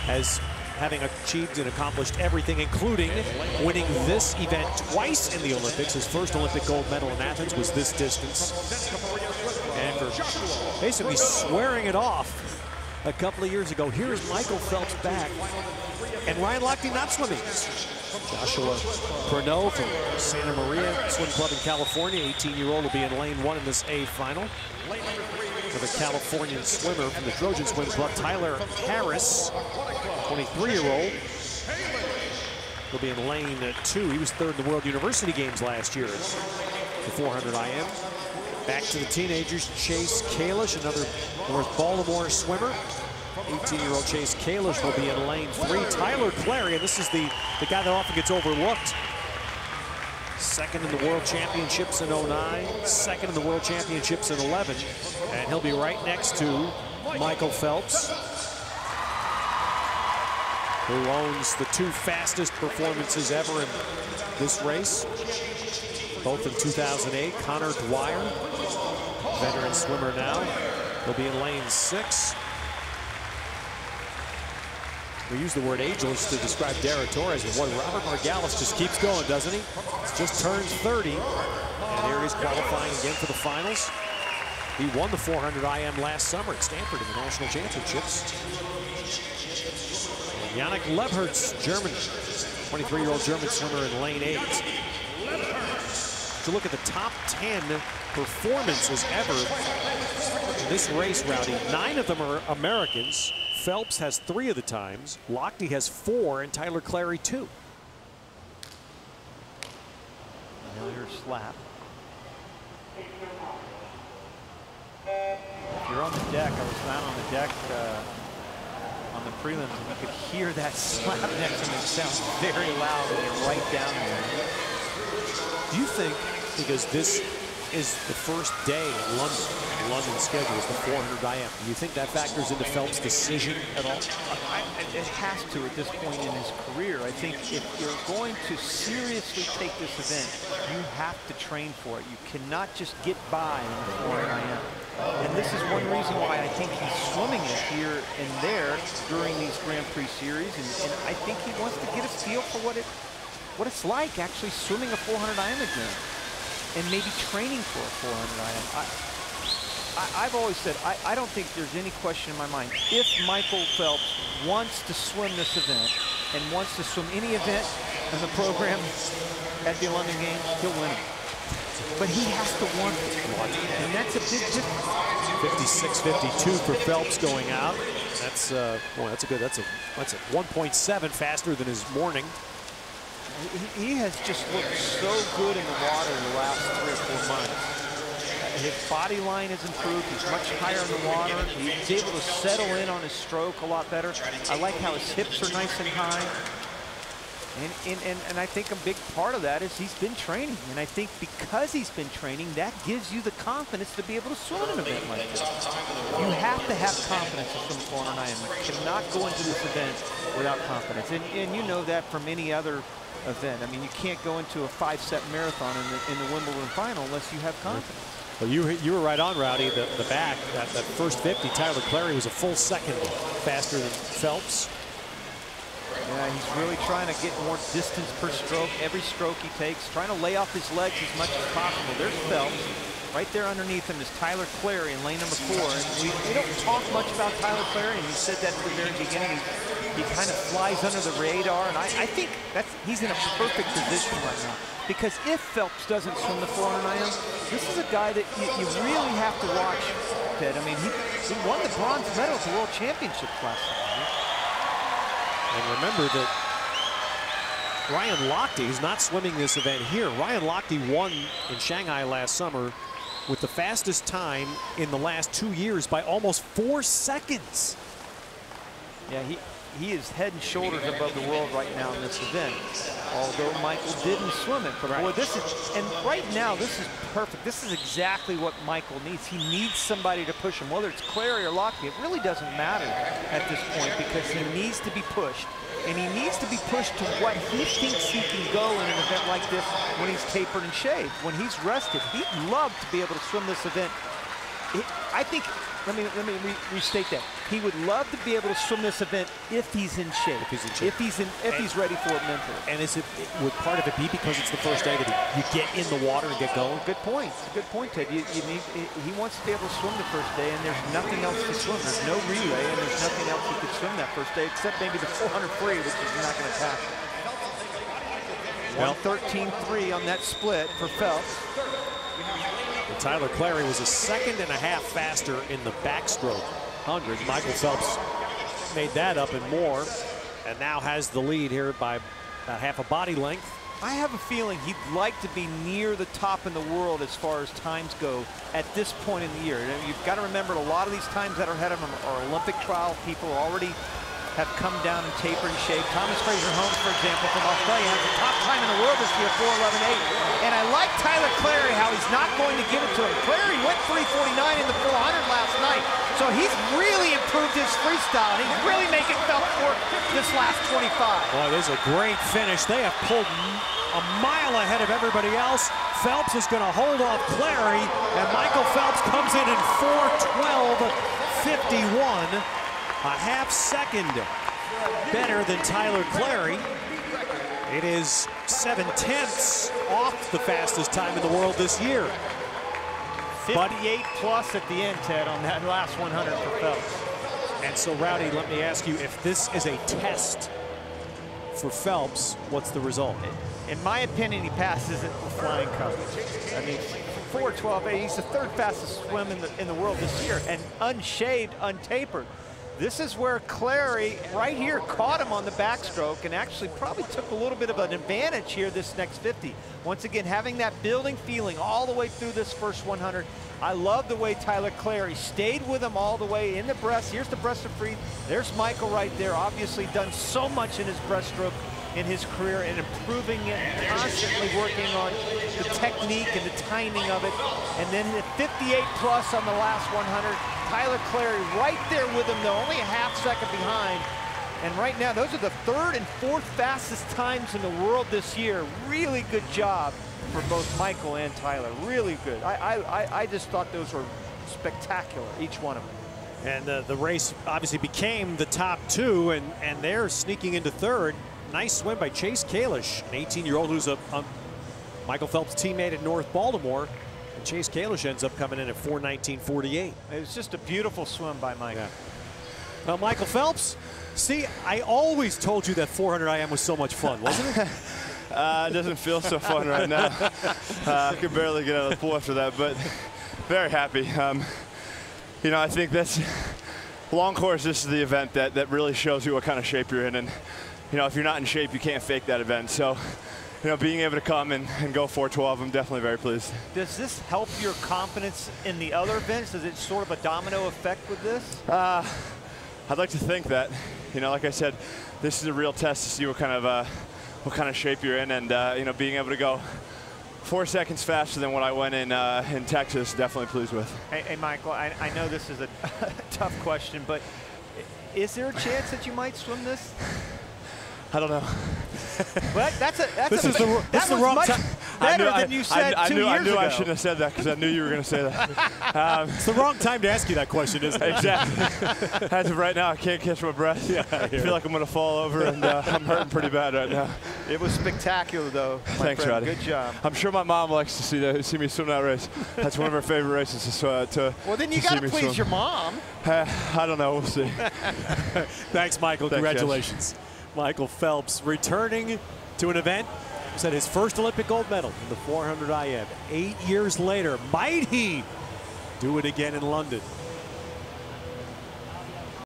as having achieved and accomplished everything, including winning this event twice in the Olympics. His first Olympic gold medal in Athens was this distance. And for basically swearing it off a couple of years ago, here's Michael Phelps back. And Ryan Lochte not swimming. Joshua Pernot from Santa Maria Swim Club in California, 18-year-old, will be in lane 1 in this A final. Another Californian swimmer from the Trojan Swim Club, Tyler Harris, 23-year-old. He'll be in lane 2. He was 3rd in the World University Games last year, the 400 IM. Back to the teenagers, Chase Kalish, another North Baltimore swimmer. 18-year-old Chase Kalish will be in lane 3. Tyler Clary, and this is the guy that often gets overlooked. 2nd in the World Championships in 09, 2nd in the World Championships in 11. And he'll be right next to Michael Phelps, who owns the 2 fastest performances ever in this race, both in 2008. Connor Dwyer, veteran swimmer now, will be in lane 6. We use the word ageless to describe Dara Torres, and boy, Robert Margalis just keeps going, doesn't he? He's just turned 30, and here he's qualifying again for the finals. He won the 400 IM last summer at Stanford in the national championships. And Yannick Lebhertz, German, 23-year-old German swimmer in lane 8. To look at the top 10 performances ever in this race, Rowdy, 9 of them are Americans. Phelps has 3 of the times, Lochte has 4, and Tyler Clary 2. Familiar slap. If you're on the deck, I was down on the deck on the prelims, and you could hear that slap next to me. It sounds very loud when you're right down there. Do you think, because this is the first day in London schedule is the 400 IM, do you think that factors into Phelps' decision at all? It has to at this point in his career. I think if you're going to seriously take this event, you have to train for it. You cannot just get by in the 400 IM. And this is one reason why I think he's swimming it here and there during these Grand Prix series. And I think he wants to get a feel for what it's like actually swimming a 400 IM exam, and maybe training for a 400 IM. I've always said, I don't think there's any question in my mind. If Michael Phelps wants to swim this event and wants to swim any event in the program at the London Games, he'll win it. But he has to want it. And that's a big difference. 56.52 for Phelps going out. That's boy, that's a 1.7 faster than his morning. He has just looked so good in the water the last 3 or 4 months. His body line has improved. He's much higher in the water. He's able to settle in on his stroke a lot better. I like how his hips are nice and high. And I think a big part of that is he's been training. And I think because he's been training, that gives you the confidence to be able to swim an event like this. You have to have confidence to swim 400 IM. You cannot go into this event without confidence. And you know that from any other event. I mean, you can't go into a 5-set marathon in the Wimbledon final unless you have confidence. Well, you were right on, Rowdy. The back, that first 50, Tyler Clary was a full second faster than Phelps. Yeah, he's really trying to get more distance per stroke. Every stroke he takes, trying to lay off his legs as much as possible. There's Phelps. Right there underneath him is Tyler Clary in lane number 4. And we don't talk much about Tyler Clary, and he said that at the very beginning. He kind of flies under the radar, and I think he's in a perfect position right now. Because if Phelps doesn't swim the 400 IM, this is a guy that you really have to watch, Ted. I mean, he won the bronze medal at the World Championships last time. And remember that Ryan Lochte is not swimming this event here. Ryan Lochte won in Shanghai last summer with the fastest time in the last 2 years by almost 4 seconds. Yeah, he is head and shoulders above the world right now in this event, although Michael didn't swim it. But boy, this is, and right now, this is perfect. This is exactly what Michael needs. He needs somebody to push him, whether it's Clary or Lochte. It really doesn't matter at this point because he needs to be pushed. And he needs to be pushed to what he thinks he can go in an event like this when he's tapered and shaved. When he's rested, he'd love to be able to swim this event. I think, let me restate that. He would love to be able to swim this event if he's in shape. If he's ready for it mentally. And would part of it be because it's the first day that you get in the water and get going? Good point. Good point, Ted. He wants to be able to swim the first day, and there's nothing else to swim. There's no relay, and there's nothing else he could swim that first day except maybe the 400 free, which is not going to pass. Well, 1:13.3 on that split for Phelps. Tyler Clary was a second and a half faster in the backstroke 100. Michael Phelps made that up and more, and now has the lead here by about half a body length. I have a feeling he'd like to be near the top in the world as far as times go at this point in the year. And you've got to remember, a lot of these times that are ahead of him are Olympic trial people already have come down and tapered and shaved. Thomas Fraser Holmes, for example, from Australia, has the top time in the world this year, 4:11.8. And I like Tyler Clary, how he's not going to give it to him. Clary went 3:49 in the 400 last night. So he's really improved his freestyle, and he's really making Phelps work this last 25. Boy, this is a great finish. They have pulled a mile ahead of everybody else. Phelps is going to hold off Clary, and Michael Phelps comes in 4:12.51. A half second better than Tyler Clary. It is 7/10 off the fastest time in the world this year. 58 plus at the end, Ted, on that last 100 for Phelps. And so, Rowdy, let me ask you, if this is a test for Phelps, what's the result? In my opinion, he passes it with flying colors. I mean, 4:12.8, he's the third fastest swim in the world this year, and unshaved, untapered. This is where Clary, right here, caught him on the backstroke and actually probably took a little bit of an advantage here this next 50. Once again, having that building feeling all the way through this first 100. I love the way Tyler Clary stayed with him all the way in the breast. Here's the breast of free. There's Michael right there, obviously done so much in his breaststroke in his career and improving it, constantly working on the technique and the timing of it. And then the 58 plus on the last 100. Tyler Clary right there with him, though, only a half second behind. And right now, those are the third and fourth fastest times in the world this year. Really good job for both Michael and Tyler. Really good. I just thought those were spectacular, each one of them. And the race obviously became the top two, and they're sneaking into third. Nice swim by Chase Kalish, an 18-year-old who's a Michael Phelps teammate at North Baltimore. And Chase Kalish ends up coming in at 4:19.48. It was just a beautiful swim by Michael. Yeah. Well, Michael Phelps, see, I always told you that 400 IM was so much fun, wasn't it? It doesn't feel so fun right now. I could barely get out of the pool after that, but very happy. You know, I think that's long course. This is the event that really shows you what kind of shape you're in, and you know, if you're not in shape, you can't fake that event. So, you know, being able to come and go 4:12, I'm definitely very pleased. Does this help your confidence in the other events? Is it sort of a domino effect with this? I'd like to think that. You know, like I said, this is a real test to see what kind of shape you're in, and you know, being able to go 4 seconds faster than what I went in Texas, definitely pleased with. Hey Michael, I know this is a tough question, but is there a chance that you might swim this? I don't know. Well, that's the wrong time. Better than you said 2 years ago. I knew I shouldn't have said that because I knew you were going to say that. It's the wrong time to ask you that question, isn't it? Exactly. As of right now, I can't catch my breath. Yeah, I feel like I'm going to fall over, and I'm hurting pretty bad right now. It was spectacular, though. Thanks, Roddy. Good job. I'm sure my mom likes to see me swim that race. That's one of her favorite races to well, then you got to please your mom. I don't know. We'll see. Thanks, Michael. Thanks, congratulations. Guys. Michael Phelps returning to an event. He said his first Olympic gold medal in the 400 IM. 8 years later, might he do it again in London?